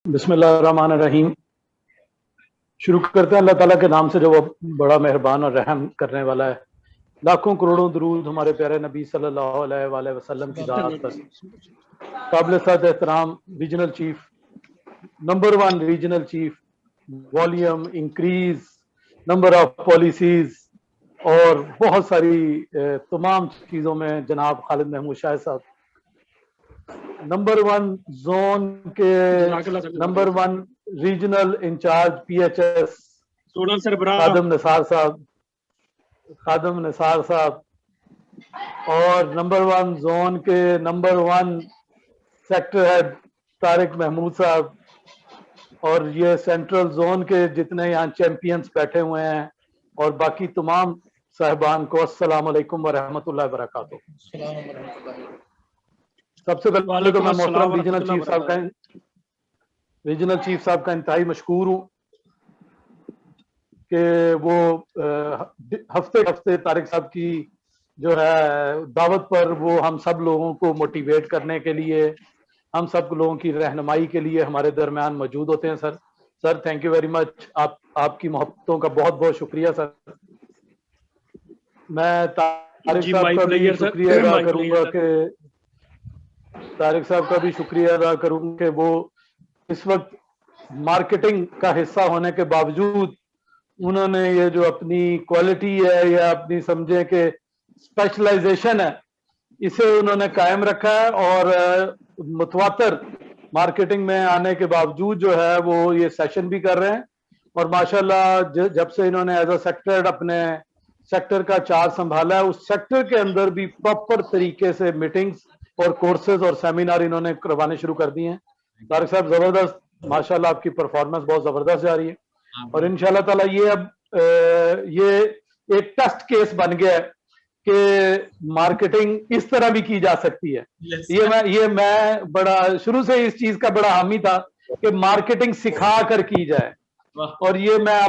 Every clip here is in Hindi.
बिस्मिल्लाहिर्रहमानिर्रहीम। शुरू करते हैं अल्लाह ताला के नाम से जो वो बड़ा मेहरबान और रहम करने वाला है। लाखों करोड़ों दुरूद हमारे प्यारे नबी सल्लल्लाहु अलैहि वसल्लम की ज़ात पर। काबिल सद एहतराम regional chief, number 1 regional chief, volume increase, number of policies और बहुत सारी तमाम चीज़ों में जनाब खालिद महमूद शाह साहब, नंबर 1 जोन के number 1 regional incharge PHS Khadim Nisar sahab और नंबर 1 जोन के number 1 sector head Tariq Mahmood sahab और ये सेंट्रल जोन के जितने यहाँ चैंपियंस बैठे हुए हैं और बाकी तमाम साहिबान को अस्सलाम वालेकुम व रहमतुल्लाहि व बरकातुहू। सबसे पहले तो मैं मोहतरम रीजनल चीफ साहब का इंतहाई मशकूर हूँ कि वो हफ्ते हफ्ते तारिक साहब की जो है दावत पर वो हम सब लोगों को मोटिवेट करने के लिए, हम सब लोगों की रहनुमाई के लिए हमारे दरमियान मौजूद होते हैं। Sir thank you very much. आपकी मोहब्बतों का बहुत बहुत शुक्रिया सर। मैं तारिक साहब का भी शुक्रिया अदा करूंगा कि तारिक साहब का भी शुक्रिया अदा करूंगा कि वो इस वक्त मार्केटिंग का हिस्सा होने के बावजूद उन्होंने ये जो अपनी क्वालिटी है या अपनी समझे कि स्पेशलाइजेशन है, इसे उन्होंने कायम रखा है और मुतवातर मार्केटिंग में आने के बावजूद जो है वो ये सेशन भी कर रहे हैं। और माशाल्लाह जब से इन्होंने एज अ सेक्टर अपने सेक्टर का चार्ज संभाला है, उस सेक्टर के अंदर भी प्रॉपर तरीके से मीटिंग्स और कोर्सेज और सेमिनार इन्होंने करवाने शुरू कर दिए हैं। तारिक साहब जबरदस्त, माशाल्लाह आपकी परफॉर्मेंस बहुत जबरदस्त जा रही है और इंशाल्लाह ताला ये अब ये एक टेस्ट केस बन गया है कि मार्केटिंग इस तरह भी की जा सकती है। ये मैं बड़ा शुरू से इस चीज का बड़ा हामी था कि मार्केटिंग सिखा कर की जाए और ये मैं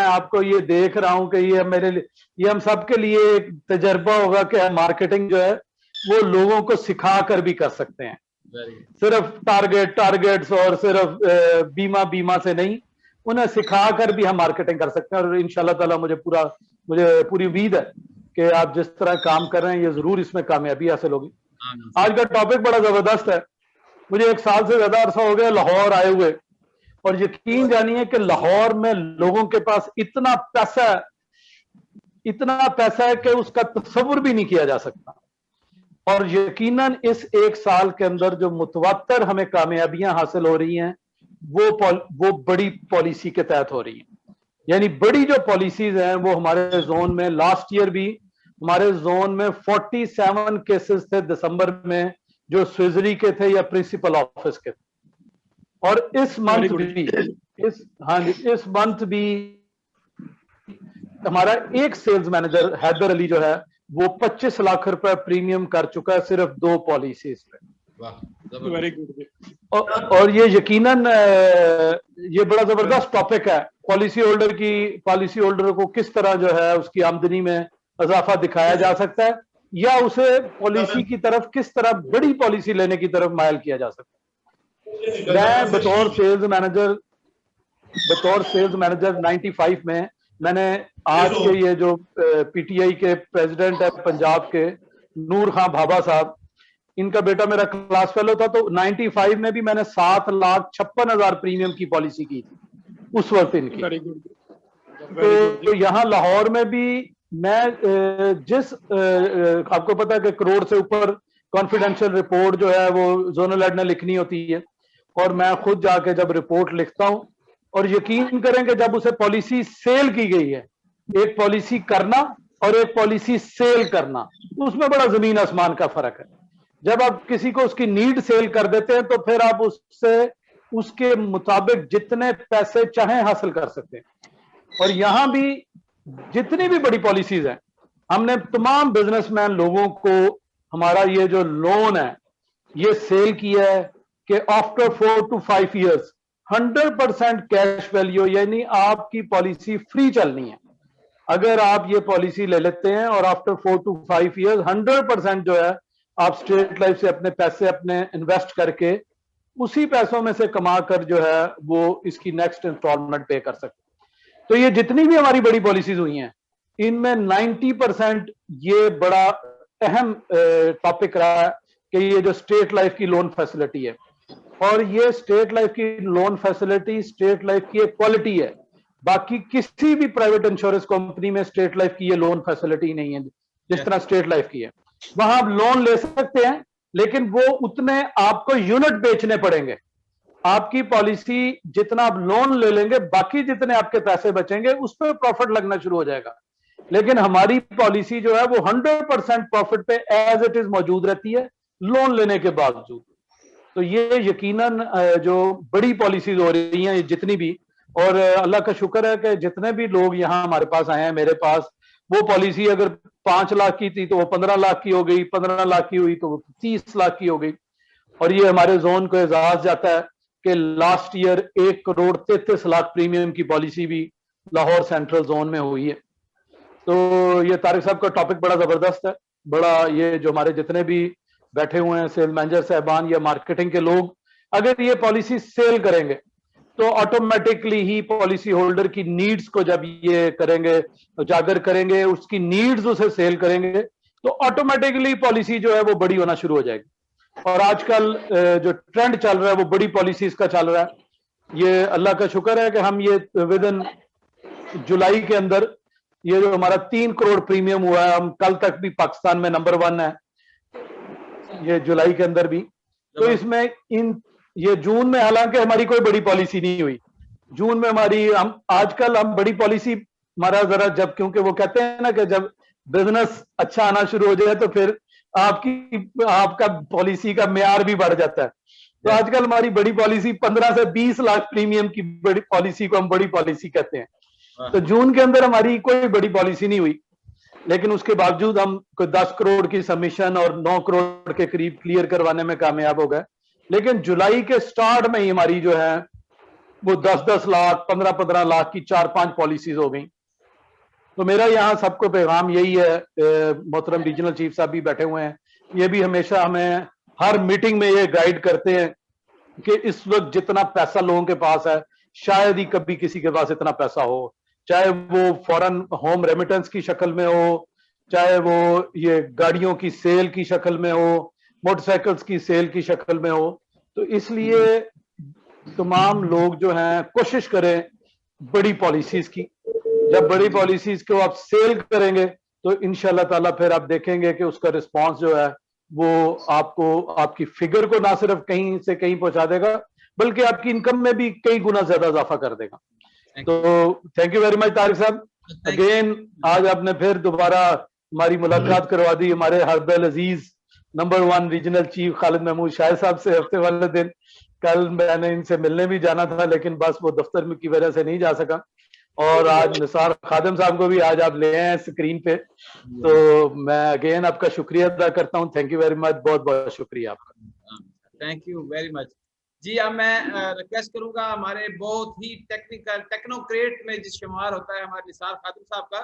आपको ये देख रहा हूं कि ये मेरे लिए, ये हम सब के लिए एक तजर्बा होगा कि मार्केटिंग जो है वो लोगों को सिखा कर भी कर सकते हैं, सिर्फ टारगेट्स और सिर्फ बीमा से नहीं, उन्हें सिखा कर भी हम मार्केटिंग कर सकते हैं। और इंशाल्लाह ताला मुझे पूरी उम्मीद है कि आप जिस तरह काम कर रहे हैं ये जरूर इसमें कामयाबी हासिल होगी। आज का टॉपिक बड़ा जबरदस्त है। मुझे 1 साल से ज्यादा अरसा हो गया लाहौर आए हुए और यकीन जानिए कि लाहौर में लोगों के पास इतना पैसा है कि उसका तस्वुर भी नहीं किया जा सकता। और यकीनन इस 1 साल के अंदर जो मुतवातर हमें कामयाबियां हासिल हो रही हैं वो बड़ी पॉलिसी के तहत हो रही हैं। यानी बड़ी जो पॉलिसीज हैं वो हमारे जोन में लास्ट ईयर भी हमारे जोन में 47 केसेस थे दिसंबर में जो स्विजरी के थे या प्रिंसिपल ऑफिस के थे। और इस मंथ भी हमारा एक सेल्स मैनेजर हैदर अली जो है वो 25 लाख रुपए प्रीमियम कर चुका है सिर्फ 2 पॉलिसीज पे। Very good. और ये यकीनन ये बड़ा जबरदस्त टॉपिक है। पॉलिसी होल्डर को किस तरह जो है उसकी आमदनी में इजाफा दिखाया जा सकता है या उसे पॉलिसी की तरफ किस तरह बड़ी पॉलिसी लेने की तरफ मायल किया जा सकता है। मैं बतौर सेल्स मैनेजर 95 में मैंने आज के ये जो PTI के प्रेसिडेंट है पंजाब के नूर खां भाभा साहब, इनका बेटा मेरा क्लास फेलो था, तो 95 में भी मैंने 7,56,000 प्रीमियम की पॉलिसी की थी उस वक्त इनकी। तो यहाँ लाहौर में भी मैं आपको पता है कि करोड़ से ऊपर कॉन्फिडेंशियल रिपोर्ट जो है वो जोनल हेड ने लिखनी होती है और मैं खुद जाके जब रिपोर्ट लिखता हूं और यकीन करें कि जब उसे पॉलिसी सेल की गई है, एक पॉलिसी करना और एक पॉलिसी सेल करना, उसमें बड़ा जमीन आसमान का फर्क है। जब आप किसी को उसकी नीड सेल कर देते हैं तो फिर आप उससे उसके मुताबिक जितने पैसे चाहें हासिल कर सकते हैं। और यहां भी जितनी भी बड़ी पॉलिसीज हैं, हमने तमाम बिजनेसमैन लोगों को हमारा ये जो लोन है ये सेल किया है कि after 4 to 5 years 100% cash value, यानी आपकी पॉलिसी फ्री चलनी है। अगर आप ये पॉलिसी ले लेते हैं और आफ्टर 4 to 5 years 100% जो है आप स्टेट लाइफ से अपने पैसे अपने इन्वेस्ट करके उसी पैसों में से कमा कर जो है वो इसकी नेक्स्ट इंस्टॉलमेंट पे कर सकते। तो ये जितनी भी हमारी बड़ी पॉलिसीज हुई हैं, इनमें 90% ये बड़ा अहम टॉपिक रहा है कि ये जो स्टेट लाइफ की लोन फैसिलिटी है, और ये स्टेट लाइफ की लोन फैसिलिटी स्टेट लाइफ की एक क्वालिटी है। बाकी किसी भी प्राइवेट इंश्योरेंस कंपनी में स्टेट लाइफ की ये लोन फैसिलिटी नहीं है जिस तरह स्टेट लाइफ की है। वहां आप लोन ले सकते हैं, लेकिन वो उतने आपको यूनिट बेचने पड़ेंगे। आपकी पॉलिसी जितना आप लोन ले लेंगे, बाकी जितने आपके पैसे बचेंगे उस पर प्रॉफिट लगना शुरू हो जाएगा। लेकिन हमारी पॉलिसी जो है वो 100% प्रॉफिट पे एज इट इज मौजूद रहती है लोन लेने के बावजूद। तो ये यकीनन जो बड़ी पॉलिसीज हो रही हैं जितनी भी, और अल्लाह का शुक्र है कि जितने भी लोग यहाँ हमारे पास आए हैं, मेरे पास वो पॉलिसी अगर 5 लाख की थी तो वो 15 लाख की हो गई, 15 लाख की हुई तो वो 30 लाख की हो गई। और ये हमारे जोन को एजाज जाता है कि लास्ट ईयर 1,33,00,000 प्रीमियम की पॉलिसी भी लाहौर सेंट्रल जोन में हुई है। तो ये तारिक साहब का टॉपिक बड़ा जबरदस्त है। बड़ा ये जो हमारे जितने भी बैठे हुए हैं सेल मैनेजर साहबान या मार्केटिंग के लोग, अगर ये पॉलिसी सेल करेंगे तो ऑटोमेटिकली ही पॉलिसी होल्डर की नीड्स को जब ये करेंगे, उजागर करेंगे, उसकी नीड्स उसे सेल करेंगे, तो ऑटोमेटिकली पॉलिसी जो है वो बड़ी होना शुरू हो जाएगी। और आजकल जो ट्रेंड चल रहा है वो बड़ी पॉलिसीज का चल रहा है। ये अल्लाह का शुक्र है कि हम ये विद इन जुलाई के अंदर ये जो हमारा 3 करोड़ प्रीमियम हुआ है, हम कल तक भी पाकिस्तान में नंबर 1 है ये जुलाई के अंदर भी। तो इसमें ये जून में हालांकि हमारी कोई बड़ी पॉलिसी नहीं हुई। जून में हमारी आजकल हम बड़ी पॉलिसी हमारा जरा जब, क्योंकि वो कहते हैं ना कि जब बिजनेस अच्छा आना शुरू हो जाए तो फिर आपका पॉलिसी का मेयार भी बढ़ जाता है। तो आजकल हमारी बड़ी पॉलिसी 15 से 20 लाख प्रीमियम की बड़ी पॉलिसी को हम बड़ी पॉलिसी कहते हैं। तो जून के अंदर हमारी कोई बड़ी पॉलिसी नहीं हुई, लेकिन उसके बावजूद हम कोई 10 करोड़ की सबमिशन और 9 करोड़ के करीब क्लियर करवाने में कामयाब हो गए। लेकिन जुलाई के स्टार्ट में ही हमारी जो है वो 10-10 लाख 15-15 लाख की 4-5 पॉलिसीज हो गई। तो मेरा यहाँ सबको पैगाम यही है, मोहतरम रीजनल चीफ साहब भी बैठे हुए हैं, ये भी हमेशा हमें हर मीटिंग में ये गाइड करते हैं कि इस वक्त जितना पैसा लोगों के पास है शायद ही कभी किसी के पास इतना पैसा हो, चाहे वो फॉरेन होम रेमिटेंस की शक्ल में हो, चाहे वो ये गाड़ियों की सेल की शक्ल में हो, मोटरसाइकिल्स की सेल की शक्ल में हो। तो इसलिए तमाम लोग जो हैं कोशिश करें बड़ी पॉलिसीज की। जब बड़ी पॉलिसीज को आप सेल करेंगे तो इंशाल्लाह ताला फिर आप देखेंगे कि उसका रिस्पांस जो है वो आपको आपकी फिगर को ना सिर्फ कहीं से कहीं पहुंचा देगा, बल्कि आपकी इनकम में भी कई गुना ज्यादा इजाफा कर देगा। तो thank you very much Tariq साहब। अगेन आज आपने फिर दोबारा हमारी मुलाकात करवा दी हमारे हरदल अजीज number 1 regional chief Khalid Mahmood Shahid sahab से। हफ्ते वाले दिन कल मैंने इनसे मिलने भी जाना था, लेकिन बस वो दफ्तर में की वजह से नहीं जा सका। और आज निसार खादिम साहब को भी आज आप ले आए स्क्रीन पे, तो मैं अगेन आपका शुक्रिया अदा करता हूँ। थैंक यू वेरी मच, बहुत बहुत शुक्रिया आपका। थैंक यू वेरी मच जी। अब मैं रिक्वेस्ट करूंगा हमारे बहुत ही टेक्निकल टेक्नोक्रेट में जिस शुमार होता है हमारे निसार खादिम साहब का,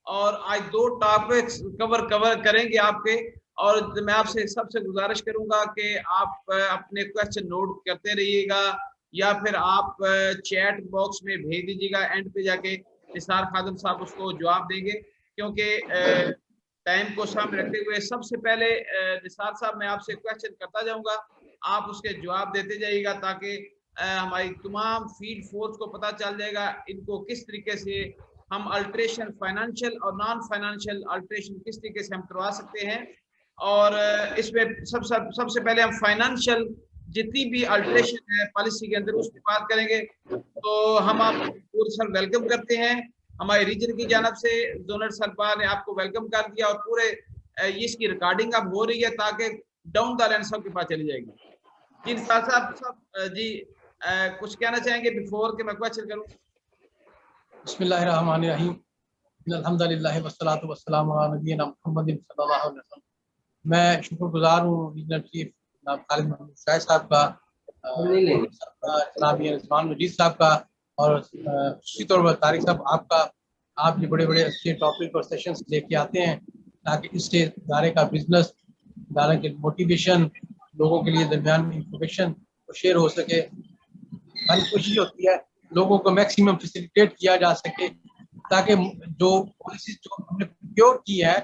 और आज 2 टॉपिक्स कवर करेंगे आपके। और मैं आपसे सबसे गुजारिश करूंगा कि आप अपने क्वेश्चन नोट करते रहिएगा या फिर आप चैट बॉक्स में भेज दीजिएगा, एंड पे जाके निसार खादिम साहब उसको जवाब देंगे। क्योंकि टाइम को सामने रखते हुए सबसे पहले निसार साहब मैं आपसे क्वेश्चन करता जाऊंगा, आप उसके जवाब देते जाइएगा, ताकि हमारी तमाम फील्ड फोर्स को पता चल जाएगा इनको किस तरीके से हम अल्ट्रेशन फाइनेंशियल और नॉन फाइनेंशियल अल्ट्रेशन किस तरीके से हम करवा सकते हैं। और इसमें सबसे पहले हम फाइनेंशियल जितनी भी अल्ट्रेशन है पॉलिसी के अंदर उसकी बात करेंगे। तो हम आपको पूरे सर वेलकम करते हैं, हमारे रीजन की जानब से जोनल सरकार ने आपको वेलकम कर दिया, और पूरे इसकी रिकॉर्डिंग अब हो रही है ताकि डाउन द लाइन सबके पास चली जाएगी। जी साहब जी कुछ कहना चाहेंगे बिफोर के मैं क्वेश्चन करूं? बिस्मिल्लाहिर्रहमानिर्रहीम, अल्हम्दुलिल्लाह वस्सलातु वस्सलामु अला नबिय्यिना मुहम्मदिन सल्लल्लाहु अलैहि वसल्लम। मैं शुक्रगुजार हूँ रीजनल चीफ खालिद महमूद शाहिद साहब का, जनाब रिजवान मजीद साहब का, और उसी तौर पर तारिक साहब आपका। आप ये बड़े बड़े अच्छे टॉपिक और सेशंस लेके आते हैं ताकि इससे इदारे का बिजनेस, इदारे के मोटिवेशन, लोगों के लिए दरमियान में इंफॉर्मेशन शेयर हो सके। हमारी कोशिश होती है लोगों को मैक्सिमम फैसिलिटेट किया जा सके ताकि जो पॉलिसी जो हमने प्रोक्योर की है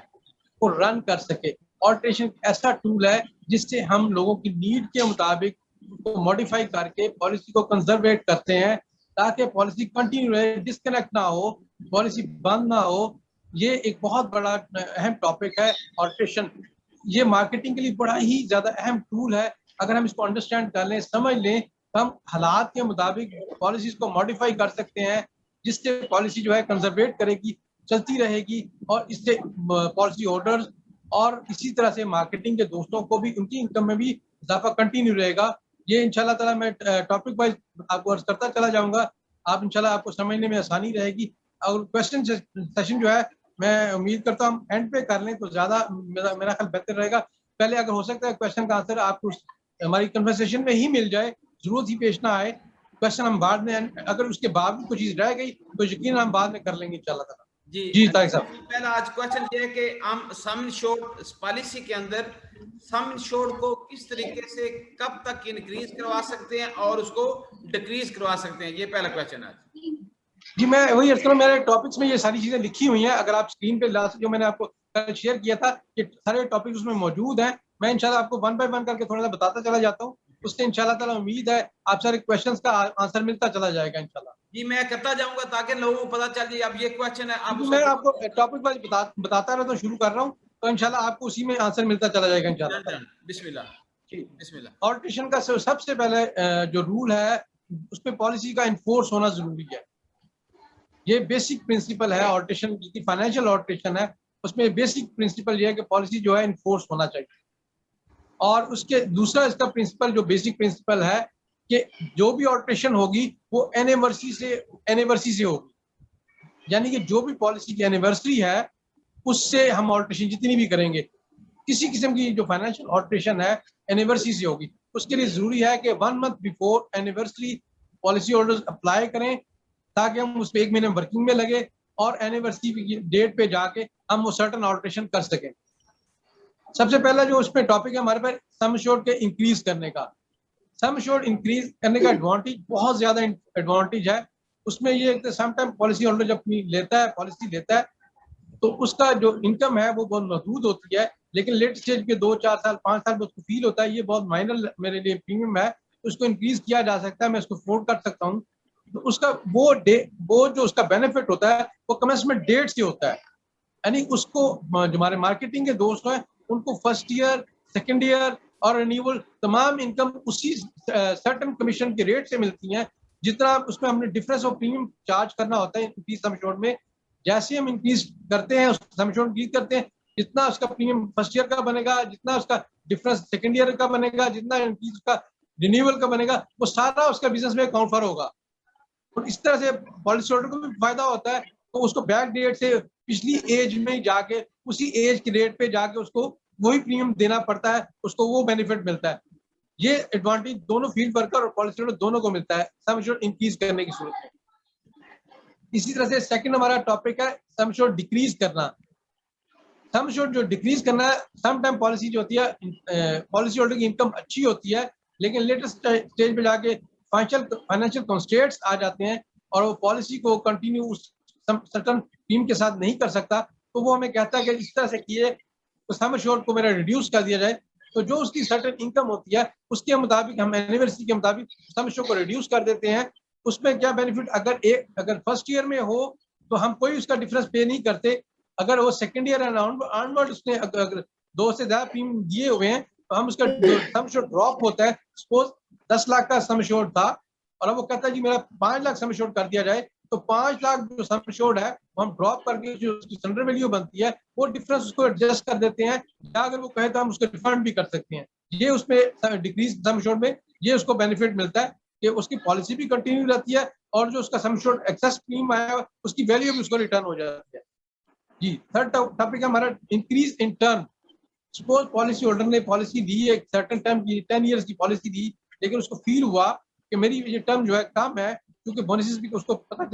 वो रन कर सके। ऑल्ट्रेशन ऐसा टूल है जिससे हम लोगों की नीड के मुताबिक उसको मॉडिफाई करके पॉलिसी को कंजर्वेट करते हैं ताकि पॉलिसी कंटिन्यू रहे, डिस्कनेक्ट ना हो, पॉलिसी बंद ना हो। ये एक बहुत बड़ा अहम टॉपिक है ऑल्ट्रेशन। ये मार्केटिंग के लिए बड़ा ही ज्यादा अहम टूल है। अगर हम इसको अंडरस्टैंड कर लें, समझ लें, तो हम हालात के मुताबिक पॉलिसीज को मॉडिफाई कर सकते हैं जिससे पॉलिसी जो है कंजर्वेट करेगी, चलती रहेगी और इससे पॉलिसी होल्डर्स और इसी तरह से मार्केटिंग के दोस्तों को भी उनकी इनकम में भी इजाफा कंटिन्यू रहेगा। ये इंशाल्लाह ताला मैं टॉपिक वाइज आपको अर्ज करता चला जाऊंगा, आप इंशाल्लाह आपको समझने में आसानी रहेगी। और क्वेश्चन सेशन जो है मैं उम्मीद करता हूँ एंड पे कर लें तो ज्यादा मेरा ख्याल बेहतर रहेगा। पहले अगर हो सकता है क्वेश्चन का आंसर आपको हमारी कन्वर्सेशन में ही मिल जाए, जरूरत ही पेश ना आए। क्वेश्चन हम बाद में, अगर उसके बाद भी कोई चीज रह गई तो यकीन हम बाद में कर लेंगे इंशाल्लाह ताला। जी तारिक साहब, पहला आज क्वेश्चन ये है कि हम सम इंश्योर्ड पॉलिसी के अंदर सम इंश्योर्ड को किस तरीके से कब तक इंक्रीज करवा सकते हैं और उसको डिक्रीज करवा सकते हैं, ये पहला क्वेश्चन है। जी मैं वही अर्ज करूँ, मेरे टॉपिक्स में ये सारी चीजें लिखी हुई हैं। अगर आप स्क्रीन पे लास्ट जो मैंने आपको कल शेयर किया था, ये सारे टॉपिक्स उसमें मौजूद हैं। मैं इंशाल्लाह आपको वन बाय वन करके थोड़ा सा बताता चला जाता हूँ। उससे इंशाल्लाह ताला उम्मीद है आप सारे क्वेश्चंस का आंसर मिलता चला जाएगा इंशाल्लाह। जी मैं करता जाऊंगा ताकि लोगों को पता चल जाए। अब ये क्वेश्चन है, आप मैं आपको टॉपिक वाइज बताता रहता हूँ, शुरू कर रहा हूँ तो इंशाल्लाह आपको उसी में आंसर मिलता चला जाएगा इंशाल्लाह। बिस्मिल्लाह। बिस्मिल्लाह। ऑल्ट्रेशन का सबसे पहले जो रूल है उसमें पॉलिसी का इन्फोर्स होना जरूरी है। ये बेसिक प्रिंसिपल है ऑल्ट्रेशन की, फाइनेंशियल ऑल्ट्रेशन है उसमें बेसिक प्रिंसिपल ये है कि पॉलिसी जो है इन्फोर्स होना चाहिए। और उसके दूसरा इसका प्रिंसिपल जो बेसिक प्रिंसिपल है कि जो भी ऑल्ट्रेशन होगी वो एनिवर्सरी से होगी, यानी कि जो भी पॉलिसी की एनिवर्सरी है उससे हम ऑल्ट्रेशन जितनी भी करेंगे, किसी किस्म की जो फाइनेंशियल ऑल्ट्रेशन है एनिवर्सरी से होगी। उसके लिए जरूरी है कि 1 month before anniversary policy holders apply करें ताकि हम उस पर 1 महीने वर्किंग में लगे और एनिवर्सरी डेट पे जाके हम वो सर्टन ऑल्ट्रेशन कर सकें। सबसे पहला जो उसमें टॉपिक है हमारे पास सम एश्योर्ड के इंक्रीज करने का। सम एश्योर्ड इंक्रीज करने का एडवांटेज, बहुत ज्यादा एडवांटेज है उसमें। ये सम टाइम पॉलिसी होल्डर जब पॉलिसी लेता है तो उसका जो इनकम है वो बहुत महदूद होती है, लेकिन लेट स्टेज के 2, 4 साल, 5 साल में उसको फील होता है ये बहुत माइनर मेरे लिए प्रीमियम है, उसको इंक्रीज किया जा सकता है, मैं इसको अफोर्ड कर सकता हूँ। तो उसका वो जो उसका बेनिफिट होता है वो कमेंसमेंट डेट से होता है। यानी उसको जो हमारे मार्केटिंग के दोस्त हैं उनको फर्स्ट ईयर, सेकेंड ईयर और रिन्यूअल तमाम इनकम उसी सर्टेन कमीशन के रेट से मिलती हैं जितना उसमें हमने डिफरेंस ऑफ प्रीमियम चार्ज करना होता है इंक्रीज सम एश्योर्ड में। जैसे हम इंक्रीज करते हैं सम एश्योर्ड इंक्रीज करते हैं, जितना उसका प्रीमियम फर्स्ट ईयर का बनेगा, जितना उसका डिफरेंस सेकेंड ईयर का बनेगा, जितना इंक्रीज उसका रिन्यूअल का बनेगा, वो सारा उसका बिजनेस में अकाउंट फॉर होगा। और इस तरह से पॉलिसी होल्डर को भी फायदा होता है, तो उसको बैक डेट से पिछली एज में जाके उसी एज के रेट पे जाके उसको वही प्रीमियम देना पड़ता है, उसको वो बेनिफिट मिलता है। ये एडवांटेज दोनों फील्ड वर्कर और पॉलिसी होल्डर दोनों को मिलता है सम एश्योर्ड इंक्रीज करने की सूरत में। इसी तरह से सेकंड हमारा टॉपिक है सम एश्योर्ड डिक्रीज करना। सम एश्योर्ड जो डिक्रीज करना है, सम टाइम पॉलिसी जो होती है पॉलिसी होल्डर की इनकम अच्छी होती है लेकिन लेटेस्ट स्टेज पे जाके फाइनेंशियल कंस्ट्रेंट्स आ जाते हैं और वो पॉलिसी को कंटिन्यू उस सर्टेन टीम के साथ नहीं कर सकता, तो वो हमें कहता है कि इस तरह से किए तो सम एश्योर्ड को मेरा रिड्यूस कर दिया जाए। तो जो उसकी सर्टेन इनकम होती है उसके मुताबिक हम एनिवर्सरी के मुताबिक सम एश्योर्ड को रिड्यूस कर देते हैं। उसमें क्या बेनिफिट, अगर फर्स्ट ईयर में हो तो हम कोई उसका डिफरेंस पे नहीं करते। अगर वो सेकेंड ईयर ऑनवर्ड उसने अगर 2 से ज्यादा प्रीमियम दिए हुए हैं तो हम उसका सम एश्योर्ड ड्रॉप होता है। सपोज 10 लाख का सम एश्योर्ड था और अब वो कहता है जी मेरा 5 लाख सम एश्योर्ड कर दिया जाए, तो 5 लाख जो सम एश्योर्ड है वो हम ड्रॉप करके जो उसकी सरेंडर वैल्यू बनती है वो डिफरेंस उसको एडजस्ट कर देते हैं, या अगर वो कहे तो हम उसको रिफंड भी कर सकते हैं। ये उसमें डिक्रीज सम एश्योर्ड में ये उसको बेनिफिट मिलता है कि उसकी पॉलिसी भी कंटिन्यू रहती है और जो उसका सम एश्योर्ड एक्सेस प्रीमियम आया है उसकी वैल्यू भी उसको रिटर्न हो जाती है। जी थर्ड टॉपिक है हमारा increase in term. Suppose policy holder ने पॉलिसी दी एक सर्टेन टाइम की 10 इयर्स की पॉलिसी दी, लेकिन उसको फील हुआ कि मेरी ये टर्म जो है कम है, क्योंकि बोनसेस भी उसको पता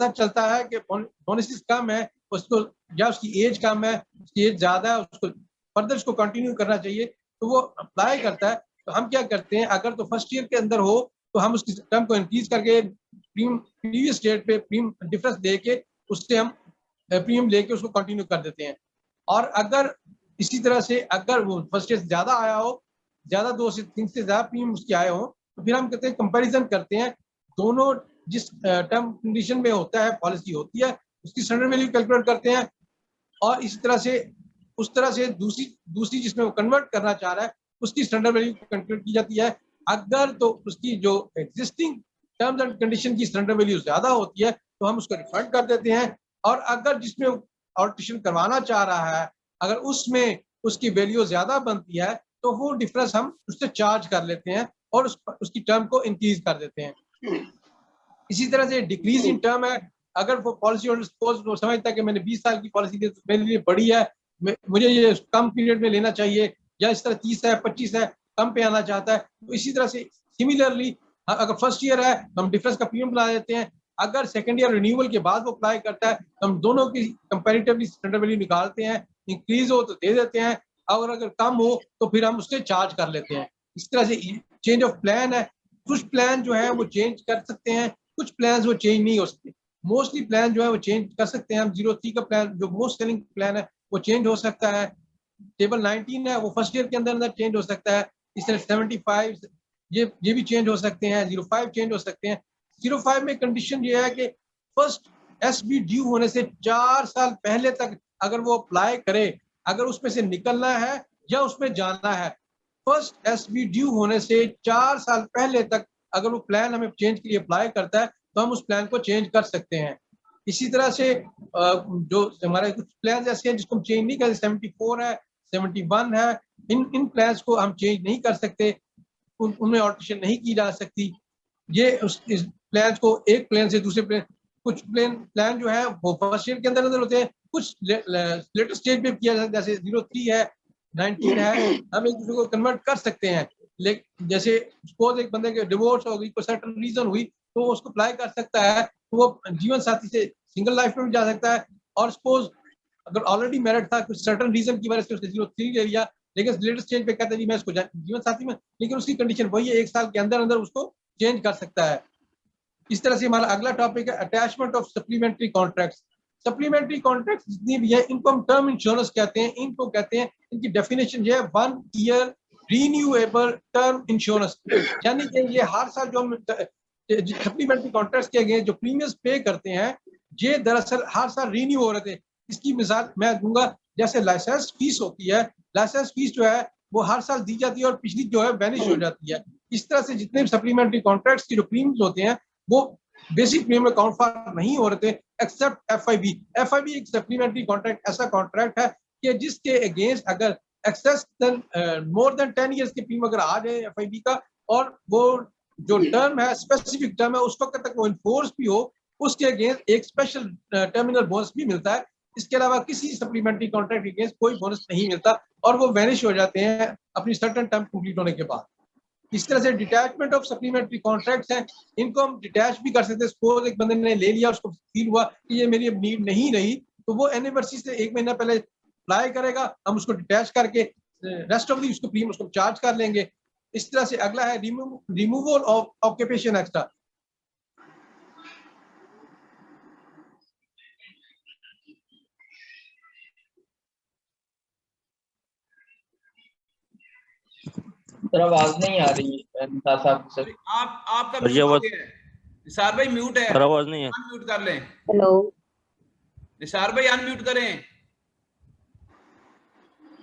चलता है कि बोनसेस कम है, उसको या उसकी एज कम है, उसकी एज ज्यादा है, उसको फर्दर उसको कंटिन्यू करना चाहिए, तो वो अप्लाई करता है। तो हम क्या करते हैं, अगर तो फर्स्ट ईयर के अंदर हो तो हम उसकी टर्म को इंक्रीज करके प्रीवियस डेट पे प्रीमियम डिफरेंस दे के उससे हम प्रीमियम लेके उसको कंटिन्यू कर देते हैं। और अगर इसी तरह से अगर वो फर्स्ट ईयर ज्यादा आया हो, ज्यादा 2 से 3 से ज्यादा प्रीमियम उसके आए हो, तो फिर हम कहते हैं कंपैरिजन करते हैं दोनों जिस टर्म कंडीशन में होता है पॉलिसी होती है उसकी सरेंडर वैल्यू कैलकुलेट करते हैं, और इस तरह से उस तरह से दूसरी जिसमें वो कन्वर्ट करना चाह रहा है उसकी सरेंडर वैल्यू कैलकुलेट की जाती है। अगर तो उसकी जो एग्जिस्टिंग टर्म्स एंड कंडीशन की सरेंडर वैल्यू ज्यादा होती है तो हम उसको रिफंड कर देते हैं, और अगर जिसमें ऑल्ट्रेशन करवाना चाह रहा है अगर उसमें उसकी वैल्यू ज्यादा बनती है तो वो डिफरेंस हम उससे चार्ज कर लेते हैं और उसकी टर्म को इंक्रीज कर देते हैं। इसी तरह से डिक्रीज इन टर्म है, अगर वो पॉलिसी होल्डर सपोज समझता है कि मैंने 20 साल की पॉलिसी दी तो मेरे लिए बड़ी है, मुझे ये कम पीरियड में लेना चाहिए, या इस तरह 30 है 25 है कम पे आना चाहता है, तो इसी तरह से सिमिलरली अगर फर्स्ट ईयर है तो हम डिफरेंस का प्रीमियम बना देते हैं, अगर सेकंड ईयर रिन्यूअल के बाद वो अप्लाई करता है तो हम दोनों की कंपैरेटिवली स्टैंडर्ड वैल्यू निकालते हैं, इंक्रीज हो तो दे देते हैं और अगर कम हो तो फिर हम उससे चार्ज कर लेते हैं। इस तरह से चेंज ऑफ प्लान है, कुछ प्लान जो है वो चेंज कर सकते हैं, कुछ प्लान वो चेंज नहीं हो सकते। मोस्टली प्लान जो है वो चेंज कर सकते हैं हम। 03 का प्लान जो मोस्ट सेलिंग प्लान है वो चेंज हो सकता है, टेबल 19 है वो फर्स्ट ईयर के अंदर अंदर चेंज हो सकता है, इस तरह 75 ये भी चेंज हो सकते हैं, 05 चेंज हो सकते हैं। 05 में कंडीशन ये है कि फर्स्ट एसबी ड्यू होने से 4 साल पहले तक अगर वो अप्लाई करे, अगर उसमें से निकलना है या उसमें जाना है, फर्स्ट एसबी ड्यू होने से 4 साल पहले तक अगर वो प्लान हमें चेंज के लिए अप्लाई करता है तो हम उस प्लान को चेंज कर सकते हैं। इसी तरह से जो हमारे कुछ प्लान ऐसे हैं जिसको हम चेंज नहीं कर, 74 है 71 है, इन प्लान्स को हम चेंज नहीं कर सकते, उनमें ऑल्ट्रेशन नहीं की जा सकती। ये इस प्लान को एक प्लान से दूसरे प्लान, कुछ प्लान जो है वो फर्स्ट ईयर के अंदर अंदर होते हैं, कुछ लेटर स्टेज पे किया जाता है, जैसे 03 है 19 है, हम एक दूसरे को कन्वर्ट कर सकते हैं। लेकिन जैसे सपोज एक बंदे के डिवोर्स हो गई, कोई सर्टन रीजन हुई तो उसको अप्लाई कर सकता है, तो वो जीवन साथी से सिंगल लाइफ में भी जा सकता है। और सपोज अगर ऑलरेडी मैरिड था, कुछ सर्टन रीजन की वजह से उसने 03 ले लिया, लेकिन लेटेस्ट स्टेज पे कहता है जी मैं इसको जीवन साथी में, लेकिन उसकी कंडीशन वही है, 1 साल के अंदर अंदर उसको चेंज कर सकता है। इस तरह से हमारा अगला टॉपिक है attachment of supplementary contracts. Supplementary contracts जितनी भी है इनको हम टर्म इंश्योरेंस कहते हैं, इनको कहते हैं, इनकी डेफिनेशन ये है 1 ईयर रीन्यूएबल टर्म इंश्योरेंस, यानी कि ये हर साल जो हम सप्लीमेंट्री कॉन्ट्रैक्ट्स के अगेंस्ट जो प्रीमियम्स पे करते हैं ये दरअसल हर साल रीन्यू हो रहे थे। इसकी मिसाल मैं दूंगा, जैसे लाइसेंस फीस होती है, लाइसेंस फीस जो है वो हर साल दी जाती है और पिछली जो है वैनिश हो जाती है। इस तरह से जितने भी सप्लीमेंट्री कॉन्ट्रैक्ट्स की जो प्रीमियम्स होते हैं वो बेसिक प्रीमियम में काउंट फॉर नहीं हो रहे थे एक्सेप्ट एफआईबी। एफआईबी एक सप्लीमेंट्री कॉन्ट्रैक्ट ऐसा कॉन्ट्रैक्ट है कि जिसके अगेंस्ट अगर एक्सेस मोर देन 10 इयर्स के प्रीमियम अगर आ जाए एफआईबी का, और वो जो टर्म है स्पेसिफिक टर्म है उस वक्त तक वो इन्फोर्स भी हो, उसके अगेंस्ट एक स्पेशल टर्मिनल बोनस भी मिलता है। इसके अलावा किसी सप्लीमेंट्री कॉन्ट्रैक्ट के अगेंस्ट कोई बोनस नहीं मिलता और वो वैनिश हो जाते हैं अपनी सर्टेन टर्म कंप्लीट होने के बाद। इस तरह से डिटैचमेंट ऑफ सप्लीमेंट्री कॉन्ट्रैक्ट्स हैं, इनको हम डिटैच भी कर सकते हैं। सपोज एक बंदे ने ले लिया, उसको फील हुआ कि ये मेरी अब नीड नहीं रही, तो वो एनिवर्सरी से 1 महीना पहले अप्लाई करेगा, हम उसको डिटैच करके रेस्ट ऑफ दी उसको प्रीमियम उसको चार्ज कर लेंगे। इस तरह से अगला है removal of occupation extra. Sir आवाज नहीं आ रही है निसार साहब से। आपका म्यूट हो गया है निसार भाई, म्यूट है, आवाज नहीं है, अनम्यूट कर लें। हेलो निसार भाई अनम्यूट करें।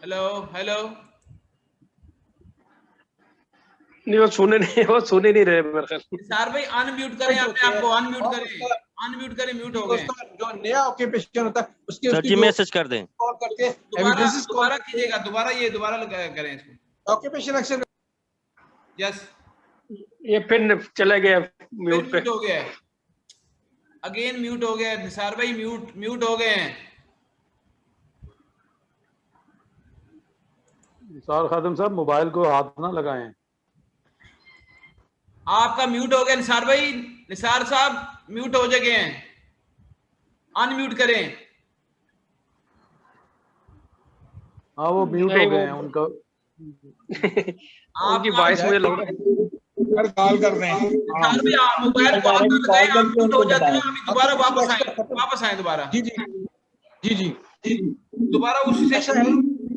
हेलो हेलो, नहीं वो सुने नहीं रहे मेरे ख्याल। निसार भाई अनम्यूट करें अपने आप को, अनम्यूट करें, अनम्यूट करें, म्यूट हो गए। जो नया ऑक्यूपेशन होता है उसके सर जी मैसेज कर दें, कॉल करके दोबारा कीजिएगा, दोबारा करें इसको ऑक्यूपेशन एक्शन। यस, ये फिर चला गया म्यूट पे, म्यूट हो गया, अगेन म्यूट हो गया। निसार भाई म्यूट हो गए हैं। निसार खादिम साहब मोबाइल को हाथ ना लगाएं। आपका म्यूट हो गया निसार भाई, निसार साहब म्यूट हो गए हैं, अनम्यूट करें। हाँ वो म्यूट हो गए हैं, उनका उनकी वॉइस मुझे लग रहा है सर कॉल कर रहे हैं। सर भी आप मोबाइल को ऑन कर गए, आप म्यूट हो जाते हैं, अभी दोबारा वापस आए दोबारा। जी जी जी जी दोबारा उसी ऐसा से है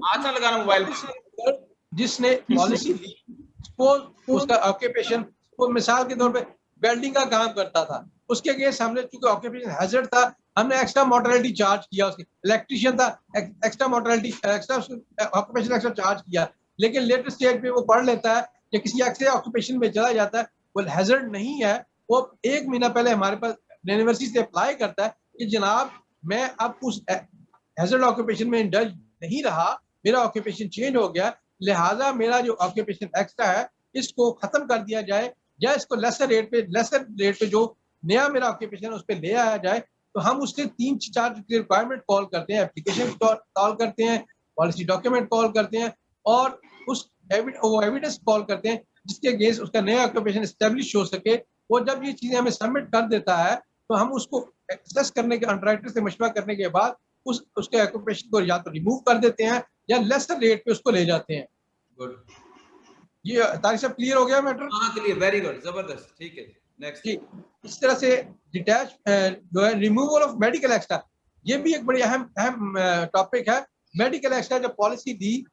हाथ ना लगाना मोबाइल पे। जिसने पॉलिसी ली, सपोज उसका ऑक्यूपेशन, वो मिसाल के तौर पे वेल्डिंग का काम करता था, उसके अगेंस्ट हमने चूंकि ऑक्यूपेशन हैजर्ड था, हमने एक्स्ट्रा मोर्टेलिटी चार्ज किया। उसके इलेक्ट्रिशियन था, extra mortality extra occupation extra charge किया। लेकिन लेटेस्ट स्टेज पे वो पढ़ लेता है या किसी एक्स्ट्रा ऑक्यूपेशन में चला जाता है, वो हैजर्ड नहीं है, वो 1 महीना पहले हमारे पास यूनिवर्सिटी से अप्लाई करता है कि जनाब मैं अब उस हैजर्ड ऑक्यूपेशन में इंडल्ज नहीं रहा, मेरा ऑक्यूपेशन चेंज हो गया, लिहाजा मेरा जो ऑक्यूपेशन एक्स्ट्रा है इसको खत्म कर दिया जाए, या इसको लेसर रेट पे जो नया मेरा ऑक्यूपेशन है उस पर ले आया जाए। तो हम उससे 3-4 रिक्वायरमेंट कॉल करते हैं, एप्लीकेशन कॉल करते हैं, पॉलिसी डॉक्यूमेंट कॉल करते हैं, और उस एविडेंस कॉल करते हैं जिसके अगेंस्ट उसका नया ऑक्यूपेशन एस्टेब्लिश हो सके। वो जब ये चीजें हमें सबमिट कर देता है तो हम उसको एक्सेस करने के, अंडरराइटर से मशवरा करने के बाद उसके ऑक्यूपेशन को या तो रिमूव कर देते हैं या लेसर रेट पे उसको ले जाते हैं। गुड, ये तारिक साहब क्लियर हो गया मैटर? हाँ क्लियर, वेरी गुड, जबरदस्त, ठीक है। नेक्स्ट जी, इस तरह से डिटैच जो है रिमूवल ऑफ मेडिकल एक्स्ट्रा, ये भी एक बड़ी अहम टॉपिक है। मेडिकल एक्स्ट्रा जब पॉलिसी दी,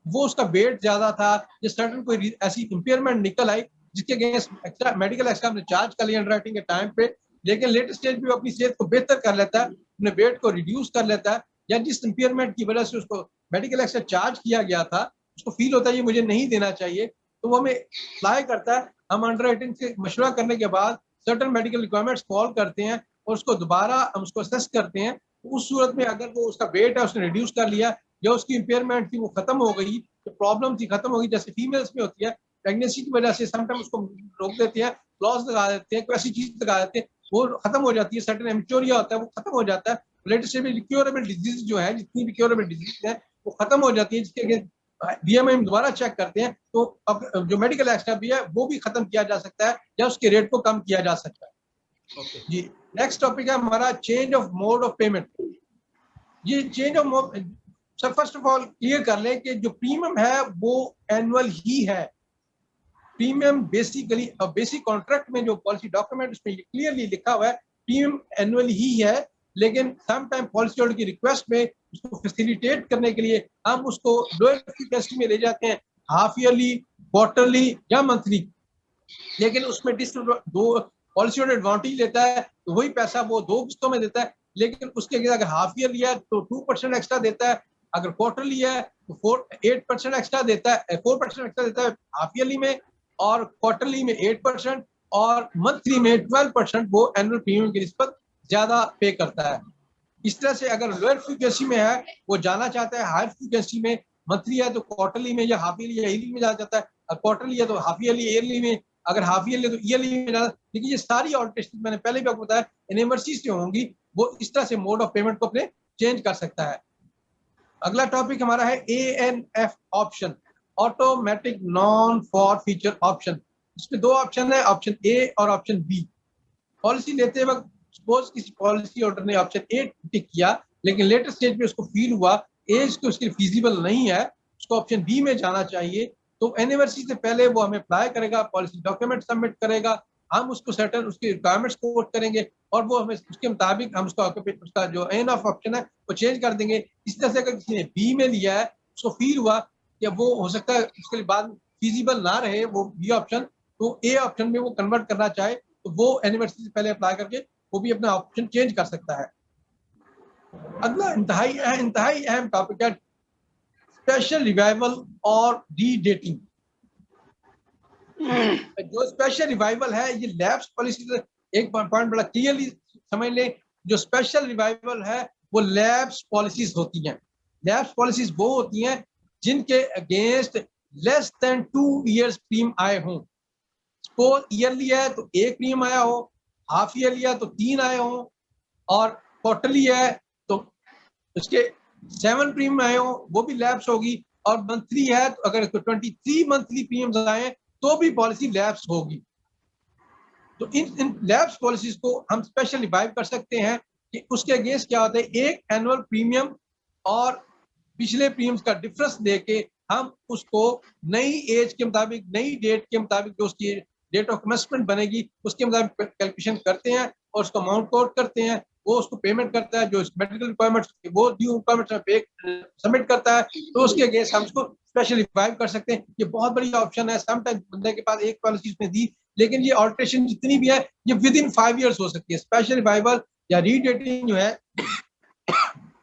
वो उसका वेट ज्यादा था, जिस सर्टन कोई ऐसी इंपेयरमेंट निकल आई जिसके अगेंस्ट एक्स्ट्रा मेडिकल एक्स्ट्रा हमने चार्ज कर लिया अंडरराइटिंग के टाइम पे, लेकिन लेटेस्ट स्टेज पे अपनी सेहत को बेहतर कर लेता है, अपने वेट को रिड्यूस कर लेता है, या जिस इंपेयरमेंट की वजह से उसको मेडिकल एक्स्ट्रा चार्ज किया गया था उसको फील होता है ये मुझे नहीं देना चाहिए, तो वो हमें अप्लाई करता है। हम अंडरराइटिंग से मशवरा करने के बाद सर्टन मेडिकल रिक्वायरमेंट्स कॉल करते हैं और उसको दोबारा हम उसको असेस करते हैं। उस सूरत में अगर वो उसका वेट है उसने रिड्यूस कर लिया, या उसकी इंपेयरमेंट थी वो खत्म हो गई, जो प्रॉब्लम थी खत्म हो गई, जैसे फीमेल्स में होती है प्रेगनेंसी की वजह से समटाइम उसको रोक देते हैं, क्लॉज लगा देते हैं, कोई ऐसी चीज लगा देते हैं, वो खत्म हो जाती है, सर्टन एमेच्योरिया होता है वो खत्म हो जाता है। लेटेस्ट में क्योरेबल डिजीज जो है, जितनी भी क्योरेबल डिजीज है वो खत्म हो जाती है, जिसके बीएमआई दोबारा चेक करते हैं तो अब जो मेडिकल एक्स्ट्रा भी है वो भी खत्म किया जा सकता है या उसके रेट को कम किया जा सकता है। जी, नेक्स्ट टॉपिक है हमारा change of mode of payment. ये change of mode, sir first of all clear कर लें कि जो प्रीमियम है वो एनुअल ही है। प्रीमियम बेसिकली बेसिक कॉन्ट्रैक्ट में जो पॉलिसी डॉक्यूमेंट उसमें क्लियरली लिखा हुआ है प्रीमियम एनुअल ही है, लेकिन सम टाइम पॉलिसी होल्डर की रिक्वेस्ट में उसको फैसिलिटेट करने के लिए हम उसको लोअर फ्रीक्वेंसी में ले जाते हैं, हाफ ईयरली, क्वार्टरली या मंथली। लेकिन उसमें दो पॉलिसी होल्डर एडवांटेज लेता है तो वही पैसा वो 2 किस्तों में देता है, लेकिन उसके अगर हाफ ईयरली है तो 2% एक्स्ट्रा देता है, अगर क्वार्टरली है तो 8% एक्स्ट्रा देता है, 4% एक्स्ट्रा देता है हाफ ईयरली में, और क्वार्टरली में 8% और मंथली में 12% वो एनुअल प्रीमियम की निस्बत ज्यादा पे करता है। इस तरह से अगर लोअर फ्रीक्वेंसी में है वो जाना चाहता है हायर फ्रीक्वेंसी में, मंथली है तो क्वार्टरली में या हाफ ईयरली या ईयरली में जाना चाहता है, क्वार्टरली है तो हाफ ईयरली ईयरली में, अगर हाफ ईयरली है तो ईयरली में जाना। लेकिन ये सारी ऑल्टरेशन मैंने पहले भी आपको बताया यूनिवर्सिटी से होंगी, वो इस तरह से मोड ऑफ पेमेंट को अपने चेंज कर सकता है। अगला टॉपिक हमारा है ANF option, automatic non for feature option. इसमें 2 ऑप्शन है, ऑप्शन ए और ऑप्शन बी। पॉलिसी लेते वक्त सपोज किसी पॉलिसी होल्डर ने ऑप्शन ए टिक किया, लेकिन लेटर स्टेज पे उसको फील हुआ एज को उसके फीजिबल नहीं है, उसको ऑप्शन बी में जाना चाहिए, तो एनिवर्सरी से पहले वो हमें अप्लाई करेगा, पॉलिसी डॉक्यूमेंट सबमिट करेगा, हम उसको सर्टेन उसके रिक्वायरमेंट्स कोट करेंगे और वो हमें उसके मुताबिक हम उसका जो एन ऑफ ऑप्शन है वो चेंज कर देंगे। इस तरह से अगर किसी ने बी में लिया है, उसको फील हुआ कि वो हो सकता है उसके बाद फीजिबल ना रहे वो बी ऑप्शन, तो ए ऑप्शन में वो कन्वर्ट करना चाहे तो वो एनिवर्सरी से पहले अप्लाई करके वो भी अपना ऑप्शन चेंज कर सकता है। अगला इंतहाई अहम टॉपिक है स्पेशल रिवाइवल और रीडेटिंग। जो स्पेशल रिवाइवल है ये लैप्स पॉलिसी से एक पॉइंट बड़ा क्लियरली समझ ले, जो स्पेशल रिवाइवल है वो लैप्स पॉलिसीज होती हैं। लैप्स पॉलिसीज वो होती हैं जिनके against less than 2 years premium आए हों। सपोज ईयरली है तो 1 प्रीमियम आया हो, हाफ ईयरली है तो 3 आए हों, और क्वार्टरली है तो उसके 7 प्रीमियम आए हों, वो भी लैप्स होगी, और मंथली है तो अगर 23 मंथली प्रीमियम्स आए तो भी पॉलिसी लैप्स होगी। तो इन लैप्स पॉलिसीज को हम स्पेशल रिवाइव कर सकते हैं कि उसके अगेंस्ट क्या होता है, एक एनुअल प्रीमियम और पिछले प्रीमियम्स का डिफरेंस देके हम उसको नई एज के मुताबिक, नई डेट के मुताबिक, जो उसकी डेट ऑफ कमेंसमेंट बनेगी उसके मुताबिक कैलकुलेशन करते हैं और उसको अमाउंट कोट करते हैं। वो उसको पेमेंट करता है, जो मेडिकल रिक्वायरमेंट्स वो ड्यू रिक्वायरमेंट्स पे सबमिट करता है, तो उसके अगेंस्ट हम उसको स्पेशल रिवाइव कर सकते हैं। ये बहुत बड़ी ऑप्शन है। समटाइम बंदे के पास एक पॉलिसी उसने दी, लेकिन ये ऑल्ट्रेशन जितनी भी है ये विद इन 5 ईयर्स हो सकती है। स्पेशल रिवाइवल या रीडेटिंग जो है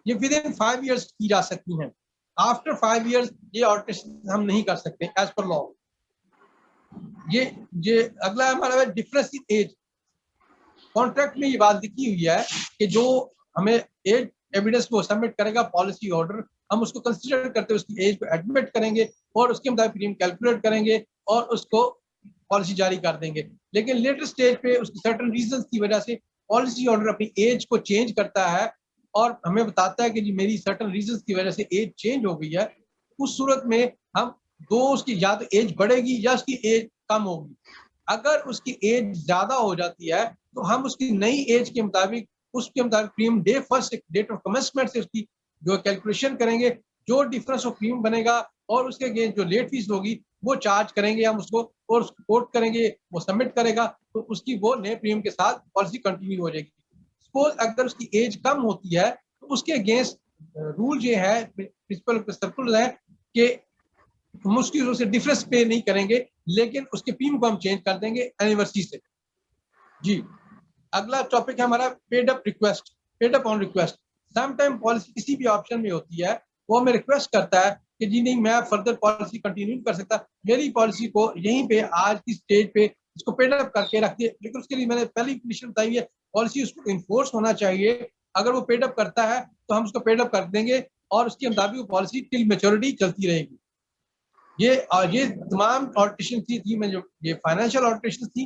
ये विद इन 5 ईयर्स की जा सकती हैं। आफ्टर 5 ईयर्स ये ऑल्ट्रेशन हम नहीं कर सकते एज पर लॉ। ये अगला हमारा डिफरेंस इन एज। कॉन्ट्रैक्ट में ये बात लिखी हुई है कि जो हमें एज एविडेंस को सबमिट करेगा पॉलिसी ऑर्डर, हम उसको कंसीडर करते हुए उसकी एज को एडमिट करेंगे और उसके मुताबिक प्रीमियम कैलकुलेट करेंगे और उसको पॉलिसी जारी कर देंगे। लेकिन लेटर स्टेज पे उसकी सर्टेन रीजंस की वजह से पॉलिसी ऑर्डर अपनी एज को चेंज करता है और हमें बताता है कि जी मेरी सर्टेन रीजंस की वजह से एज चेंज हो गई है। उस सूरत में हम उसकी या तो एज बढ़ेगी या उसकी एज कम होगी। अगर उसकी एज ज्यादा हो जाती है तो हम उसकी नई एज के मुताबिक premium day first date of commencement से उसकी जो कैलकुलेशन करेंगे, जो डिफरेंस ऑफ प्रीमियम बनेगा और उसके अगेंस्ट जो लेट फीस होगी वो चार्ज करेंगे हम उसको और कोट करेंगे, वो सबमिट करेगा तो उसकी वो नए प्रीमियम के साथ पॉलिसी कंटिन्यू हो जाएगी। सपोज अगर उसकी एज कम होती है तो उसके अगेंस्ट रूल ये है, प्रिंसिपल सर्कुलर है कि हम उसकी वजह से डिफरेंस पे नहीं करेंगे, लेकिन उसके प्रीमियम को हम चेंज कर देंगे एनिवर्सरी से। जी, अगला टॉपिक है हमारा paid up request, paid up on request. Some time policy किसी भी ऑप्शन में होती है, वो हमें रिक्वेस्ट करता है कि जी नहीं मैं फर्दर पॉलिसी कंटिन्यू नहीं कर सकता, मेरी पॉलिसी को यहीं पे आज की स्टेज पे इसको पेड अप करके रखिए। लेकिन उसके लिए मैंने पहली कंडीशन बताई है, पॉलिसी उसको इन्फोर्स होना चाहिए। अगर वो पेड अप करता है तो हम उसको पेड अप कर देंगे और उसके मुताबिक वो पॉलिसी टिल मैच्योरिटी चलती रहेगी। ये तमाम ऑल्ट्रेशन थी मैं जो ये फाइनेंशियल ऑल्ट्रेशन थी,